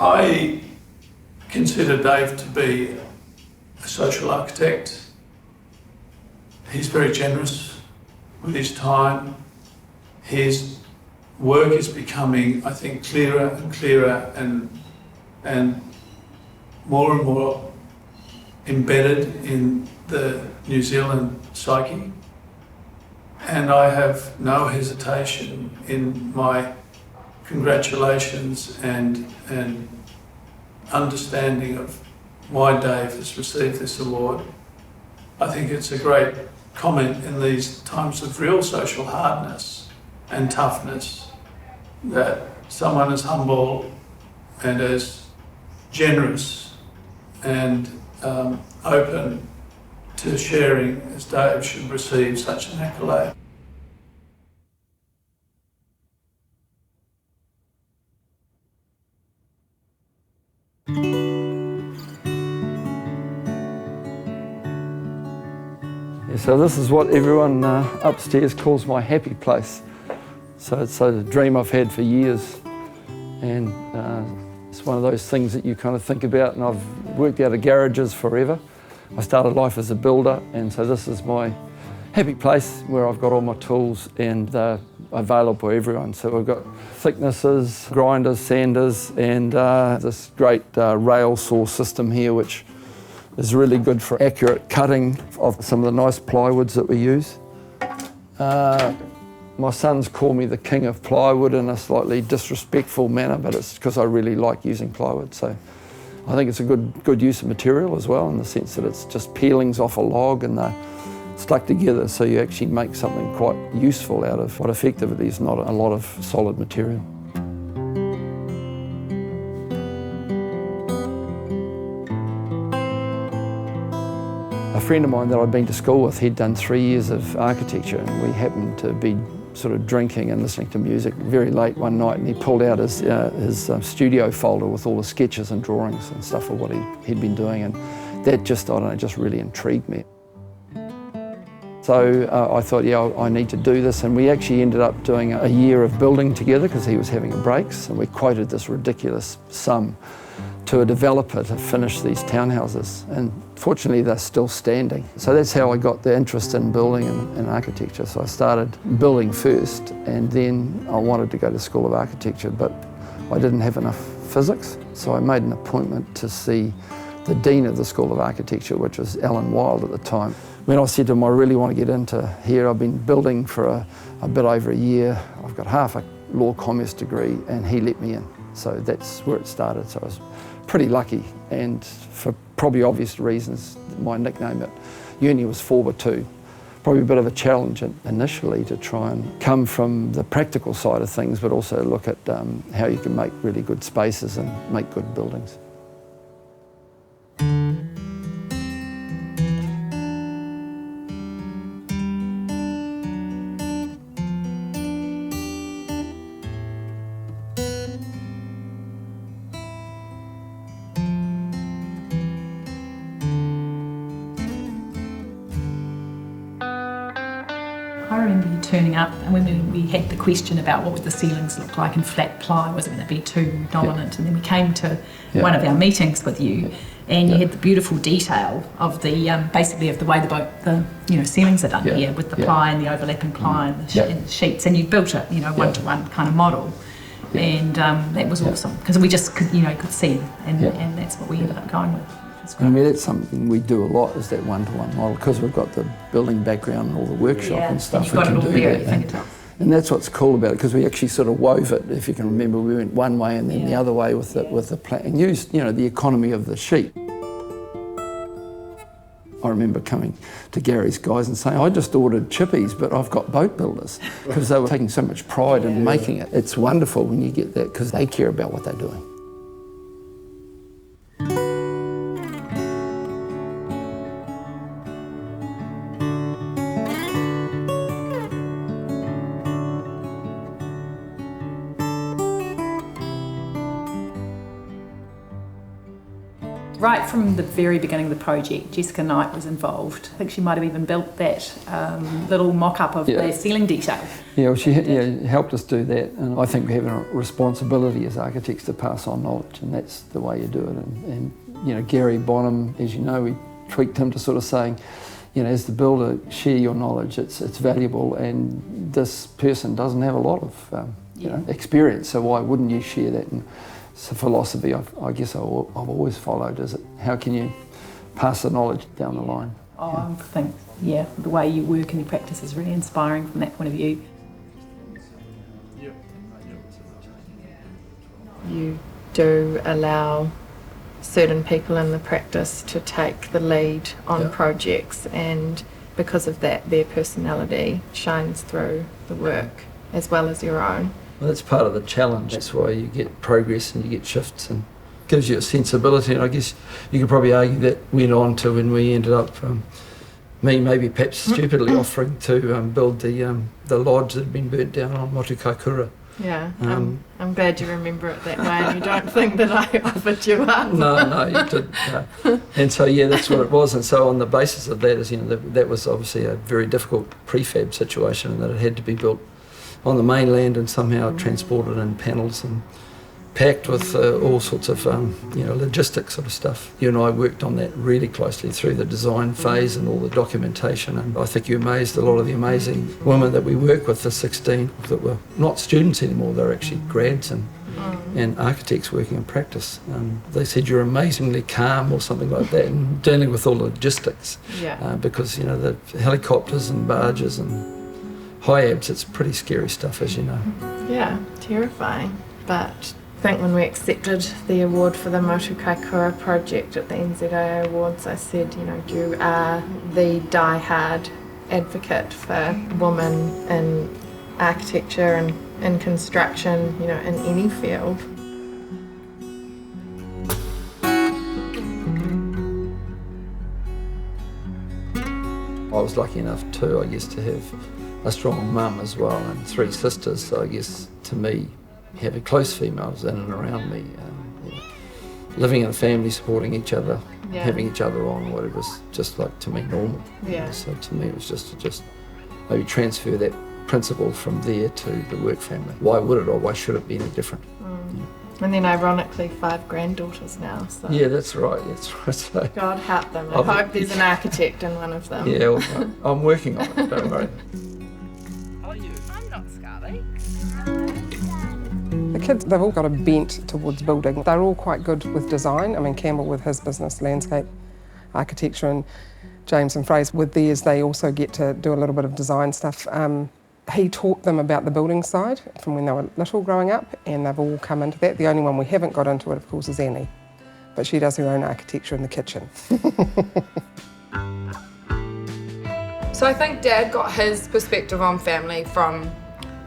I consider Dave to be a social architect. He's very generous with his time. His work is becoming, I think, clearer and clearer and more embedded in the New Zealand psyche. And I have no hesitation in my congratulations and understanding of why Dave has received this award. I think it's a great comment in these times of real social hardness and toughness that someone as humble and as generous and open to sharing as Dave should receive such an accolade. So this is what everyone upstairs calls my happy place. So it's a dream I've had for years, and it's one of those things that you kind of think about, and I've worked out of garages forever. I started life as a builder, and so this is my happy place where I've got all my tools and they're available to everyone. So we've got thicknesses, grinders, sanders, and this great rail saw system here, which is really good for accurate cutting of some of the nice plywoods that we use. My sons call me the king of plywood in a slightly disrespectful manner, but it's because I really like using plywood. So I think it's a good use of material as well, in the sense that it's just peelings off a log and they're stuck together, so you actually make something quite useful out of what effectively is not a lot of solid material. A friend of mine that I'd been to school with, he'd done 3 years of architecture, and we happened to be sort of drinking and listening to music very late one night, and he pulled out his studio folder with all the sketches and drawings and stuff of what he'd been doing, and that just, I don't know, just really intrigued me. So I thought, yeah, I need to do this, and we actually ended up doing a year of building together because he was having a breaks, and we quoted this ridiculous sum to a developer to finish these townhouses, and fortunately they're still standing. So that's how I got the interest in building and architecture. So I started building first, and then I wanted to go to School of Architecture, but I didn't have enough physics, so I made an appointment to see the Dean of the School of Architecture, which was Alan Wilde at the time. When I said to him, I really want to get into here, I've been building for a bit over a year, I've got half a law commerce degree, and he let me in. So that's where it started. So I was pretty lucky, and for probably obvious reasons, my nickname at uni was 4x2. Probably a bit of a challenge initially to try and come from the practical side of things, but also look at how you can make really good spaces and make good buildings. I remember you turning up, and when we had the question about what would the ceilings look like in flat ply, was it going to be too dominant? And then we came to one of our meetings with you, and you had the beautiful detail of the basically of the way the ceilings are done here, with the ply and the overlapping ply and the sheets, and you built it, one-to-one kind of model. And that was awesome, because we just could see, and that's what we ended up going with. I mean, that's something we do a lot, is that one-to-one model, because we've got the building background and all the workshop and stuff. You've got it all there at your fingertips. And that's what's cool about it, because we actually sort of wove it. If you can remember, we went one way and then the other way with the plan, and used the economy of the sheet. I remember coming to Gary's guys and saying, I just ordered chippies, but I've got boat builders, because they were taking so much pride in making it. It's wonderful when you get that, because they care about what they're doing. Right from the very beginning of the project, Jessica Knight was involved. I think she might have even built that little mock-up of the ceiling detail. Yeah, well, she helped us do that, and I think we have a responsibility as architects to pass on knowledge, and that's the way you do it. And you know, Gary Bonham, as you know, we tweaked him to sort of saying, you know, as the builder, share your knowledge. It's valuable, and this person doesn't have a lot of you know, experience, so why wouldn't you share that? And it's a philosophy I guess I've always followed. Is it how can you pass the knowledge down the line? I think the way you work and you practice is really inspiring from that point of view. You do allow certain people in the practice to take the lead on projects, and because of that their personality shines through the work as well as your own. Well, that's part of the challenge. That's why you get progress and you get shifts, and gives you a sensibility. And I guess you could probably argue that went on to when we ended up, me maybe perhaps stupidly offering to build the lodge that had been burnt down on Motu Kaikoura. Yeah, I'm glad you remember it that way and you don't think that I offered you up. No, you didn't. No. And so, that's what it was. And so on the basis of that, is, you know, that was obviously a very difficult prefab situation, and that it had to be built on the mainland and somehow transported in panels and packed with all sorts of you know, logistics sort of stuff. You and I worked on that really closely through the design phase and all the documentation, and I think you amazed a lot of the amazing women that we work with, the 16 that were not students anymore, they were actually grads and architects working in practice. They said you're amazingly calm or something like that, and dealing with all the logistics, because you know, the helicopters and barges and high abs, it's pretty scary stuff, as you know. Yeah, terrifying. But I think when we accepted the award for the Motu Kaikoura project at the NZIA Awards, I said, you know, you are the die-hard advocate for women in architecture and in construction, you know, in any field. I was lucky enough too, I guess, to have a strong mum as well, and 3 sisters, so I guess to me, having close females in and around me, you know, living in a family, supporting each other, having each other on, whatever, was just like, to me, normal. Yeah. So to me it was just maybe transfer that principle from there to the work family. Why would it, or why should it be any different? And then ironically 5 granddaughters now. So. Yeah, that's right. So, God help them. I hope there's an architect in one of them. Yeah, well, I'm working on it, don't worry. I'm not Scarly. The kids, they've all got a bent towards building. They're all quite good with design. I mean, Campbell with his business, landscape architecture, and James and Fraser with theirs, they also get to do a little bit of design stuff. He taught them about the building side from when they were little growing up, and they've all come into that. The only one we haven't got into it, of course, is Annie, but she does her own architecture in the kitchen. So I think Dad got his perspective on family from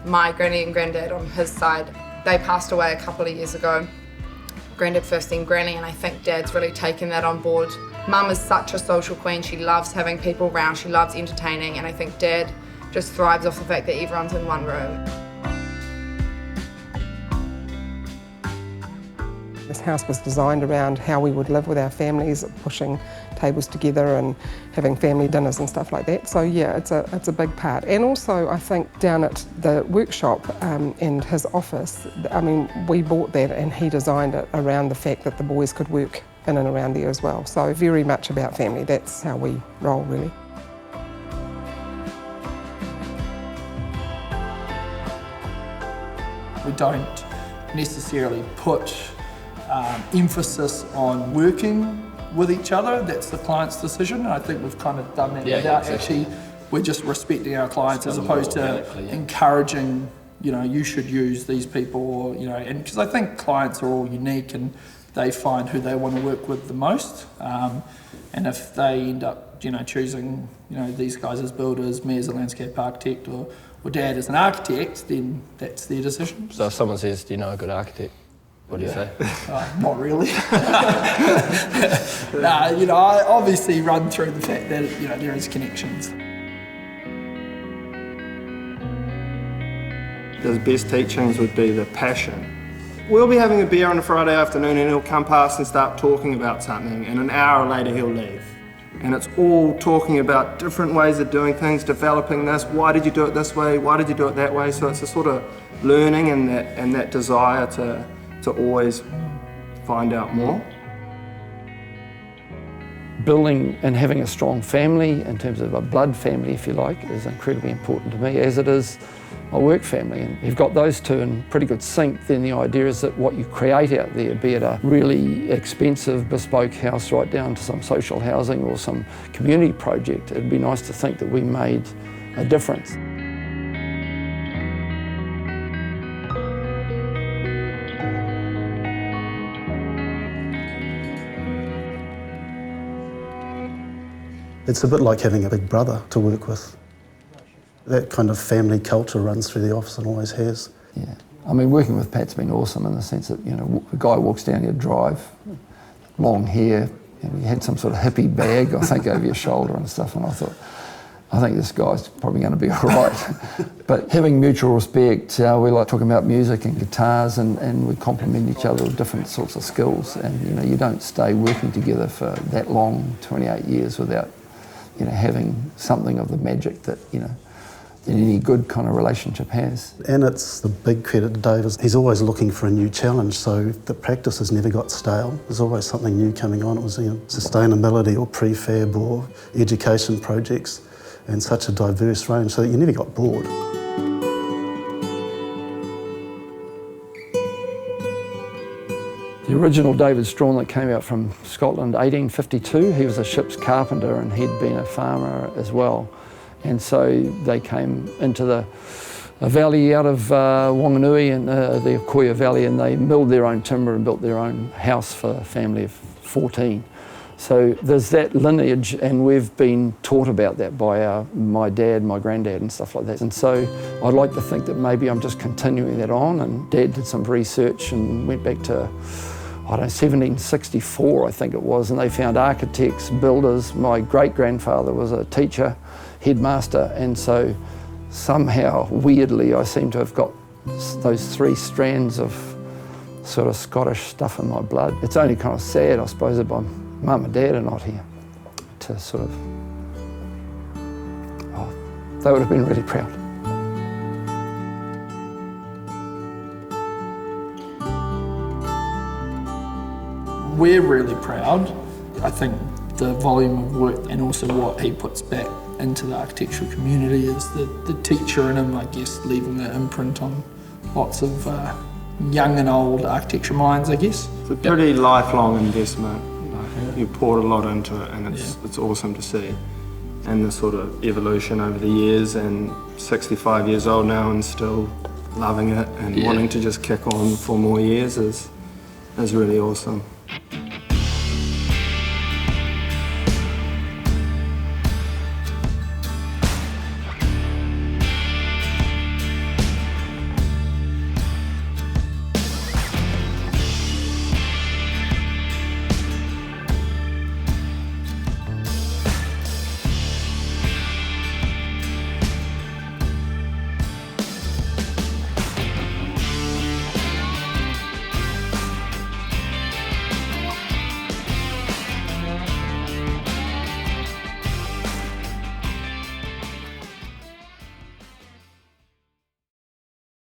my granny and granddad on his side. They passed away a couple of years ago. Granddad first, then granny, and I think Dad's really taken that on board. Mum is such a social queen. She loves having people around. She loves entertaining, and I think Dad just thrives off the fact that everyone's in one room. This house was designed around how we would live with our families, pushing tables together and having family dinners and stuff like that. So yeah, it's a big part. And also I think down at the workshop and his office, I mean, we bought that and he designed it around the fact that the boys could work in and around there as well. So very much about family. That's how we roll, really. We don't necessarily put emphasis on working with each other. That's the client's decision, and I think we've kind of done that without actually, we're just respecting our clients as opposed to encouraging, you know, you should use these people, or, you know, and because I think clients are all unique and they find who they want to work with the most, and if they end up, you know, choosing, you know, these guys as builders, me as a landscape architect, or Dad as an architect, then that's their decision. So if someone says, do you know a good architect? What do you say? Not really. Nah, you know, I obviously run through the fact that, you know, there is connections. The best teachings would be the passion We'll be having a beer on a Friday afternoon and he'll come past and start talking about something, and an hour later he'll leave. And it's all talking about different ways of doing things, developing this, why did you do it this way, why did you do it that way? So it's a sort of learning and that desire to always find out more. Building and having a strong family, in terms of a blood family if you like, is incredibly important to me, as it is my work family. And you've got those two in pretty good sync, then the idea is that what you create out there, be it a really expensive bespoke house right down to some social housing or some community project, it'd be nice to think that we made a difference. It's a bit like having a big brother to work with. That kind of family culture runs through the office and always has. Yeah, I mean, working with Pat's been awesome in the sense that, you know, a guy walks down your drive, long hair, and he had some sort of hippie bag, I think, over your shoulder and stuff, and I thought, I think this guy's probably going to be all right. But having mutual respect, we like talking about music and guitars, and we complement each other with different sorts of skills, and, you know, you don't stay working together for that long, 28 years, without, you know, having something of the magic that, you know, any good kind of relationship has. And it's the big credit to Dave is he's always looking for a new challenge, so the practice has never got stale. There's always something new coming on. It was, you know, sustainability or prefab or education projects, and such a diverse range, so that you never got bored. The original David Strawn that came out from Scotland, 1852, he was a ship's carpenter and he'd been a farmer as well. And so they came into a valley out of Wanganui and the Kāhui Valley, and they milled their own timber and built their own house for a family of 14. So there's that lineage, and we've been taught about that by my dad, my granddad and stuff like that. And so I'd like to think that maybe I'm just continuing that on, and Dad did some research and went back to, I don't know, 1764 I think it was, and they found architects, builders. My great-grandfather was a teacher, headmaster, and so somehow, weirdly, I seem to have got those three strands of sort of Scottish stuff in my blood. It's only kind of sad, I suppose, that my mum and dad are not here to sort of, oh, they would have been really proud. We're really proud. I think the volume of work and also what he puts back into the architectural community is the teacher in him, I guess, leaving an imprint on lots of young and old architecture minds, I guess. It's a pretty lifelong investment. You poured a lot into it, and it's awesome to see. And the sort of evolution over the years, and 65 years old now and still loving it and wanting to just kick on for more years is really awesome.